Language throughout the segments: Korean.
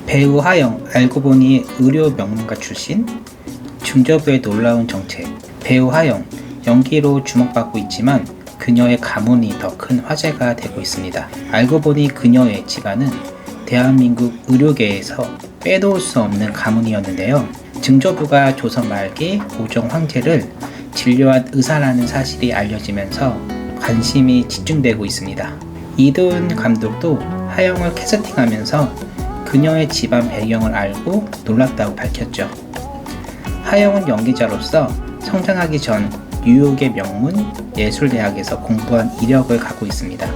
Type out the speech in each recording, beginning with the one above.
배우 하영, 알고 보니 의료 명문가 출신. 중저부의 놀라운 정체. 배우 하영, 연기로 주목받고 있지만 그녀의 가문이 더 큰 화제가 되고 있습니다. 알고 보니 그녀의 집안은 대한민국 의료계에서 빼놓을 수 없는 가문이었는데요. 증조부가 조선 말기 고종 황제를 진료한 의사라는 사실이 알려지면서 관심이 집중되고 있습니다. 이도훈 감독도 하영을 캐스팅하면서 그녀의 집안 배경을 알고 놀랐다고 밝혔죠. 하영은 연기자로서 성장하기 전 뉴욕의 명문 예술대학에서 공부한 이력을 갖고 있습니다.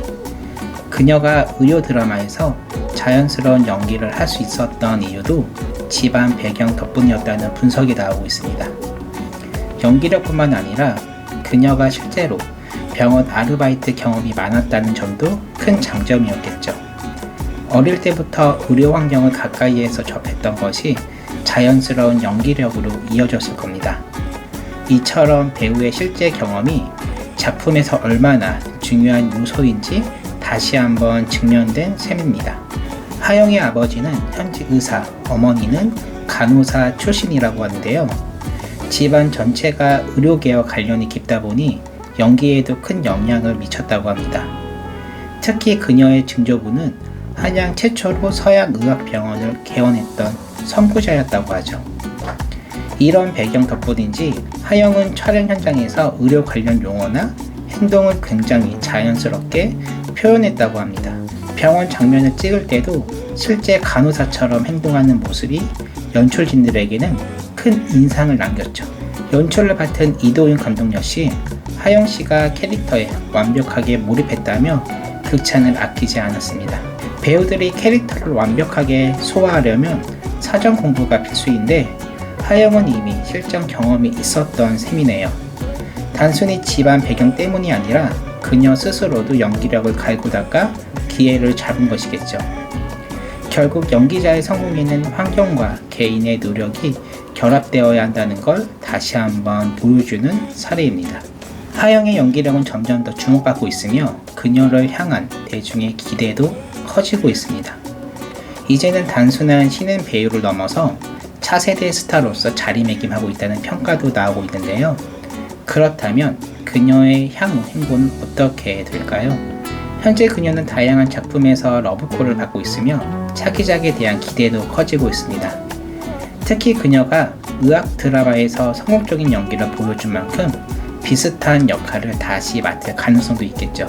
그녀가 의료 드라마에서 자연스러운 연기를 할 수 있었던 이유도 집안 배경 덕분이었다는 분석이 나오고 있습니다. 연기력뿐만 아니라 그녀가 실제로 병원 아르바이트 경험이 많았다는 점도 큰 장점이었겠죠. 어릴 때부터 의료 환경을 가까이에서 접했던 것이 자연스러운 연기력으로 이어졌을 겁니다. 이처럼 배우의 실제 경험이 작품에서 얼마나 중요한 요소인지 다시 한번 증명된 셈입니다. 하영의 아버지는 현직 의사, 어머니는 간호사 출신이라고 하는데요. 집안 전체가 의료계와 관련이 깊다 보니 연기에도 큰 영향을 미쳤다고 합니다. 특히 그녀의 증조부는 한양 최초로 서양의학병원을 개원했던 선구자였다고 하죠. 이런 배경 덕분인지 하영은 촬영 현장에서 의료 관련 용어나 행동을 굉장히 자연스럽게 표현했다고 합니다. 병원 장면을 찍을 때도 실제 간호사처럼 행동하는 모습이 연출진들에게는 큰 인상을 남겼죠. 연출을 맡은 이도윤 감독 역시 하영 씨가 캐릭터에 완벽하게 몰입했다며 극찬을 아끼지 않았습니다. 배우들이 캐릭터를 완벽하게 소화하려면 사전 공부가 필수인데 하영은 이미 실전 경험이 있었던 셈이네요. 단순히 집안 배경 때문이 아니라 그녀 스스로도 연기력을 갈고 닦아 기회를 잡은 것이겠죠. 결국 연기자의 성공에는 환경과 개인의 노력이 결합되어야 한다는 걸 다시 한번 보여주는 사례입니다. 하영의 연기력은 점점 더 주목받고 있으며 그녀를 향한 대중의 기대도 커지고 있습니다. 이제는 단순한 신인 배우를 넘어서 차세대 스타로서 자리매김하고 있다는 평가도 나오고 있는데요. 그렇다면 그녀의 향후 행보는 어떻게 될까요? 현재 그녀는 다양한 작품에서 러브콜을 받고 있으며 차기작에 대한 기대도 커지고 있습니다. 특히 그녀가 의학 드라마에서 성공적인 연기를 보여준 만큼 비슷한 역할을 다시 맡을 가능성도 있겠죠.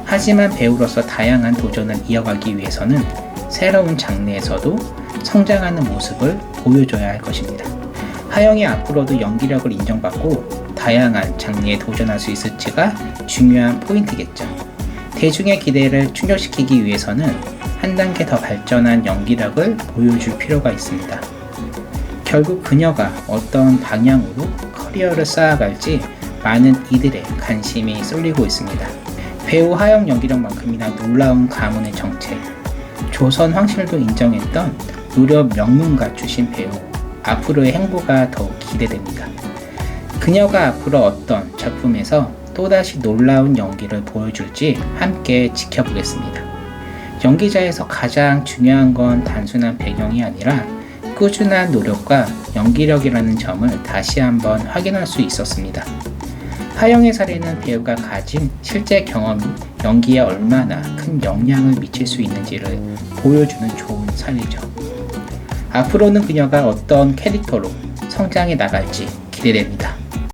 하지만 배우로서 다양한 도전을 이어가기 위해서는 새로운 장르에서도 성장하는 모습을 보여줘야 할 것입니다. 하영이 앞으로도 연기력을 인정받고 다양한 장르에 도전할 수 있을지가 중요한 포인트겠죠. 대중의 기대를 충족시키기 위해서는 한 단계 더 발전한 연기력을 보여줄 필요가 있습니다. 결국 그녀가 어떤 방향으로 커리어를 쌓아갈지 많은 이들의 관심이 쏠리고 있습니다. 배우 하영 연기력만큼이나 놀라운 가문의 정체, 조선 황실도 인정했던 의료 명문가 출신 배우, 앞으로의 행보가 더욱 기대됩니다. 그녀가 앞으로 어떤 작품에서 또다시 놀라운 연기를 보여줄지 함께 지켜보겠습니다. 연기자에서 가장 중요한 건 단순한 배경이 아니라 꾸준한 노력과 연기력이라는 점을 다시 한번 확인할 수 있었습니다. 하영의 사례는 배우가 가진 실제 경험이 연기에 얼마나 큰 영향을 미칠 수 있는지를 보여주는 좋은 사례죠. 앞으로는 그녀가 어떤 캐릭터로 성장해 나갈지 기대됩니다.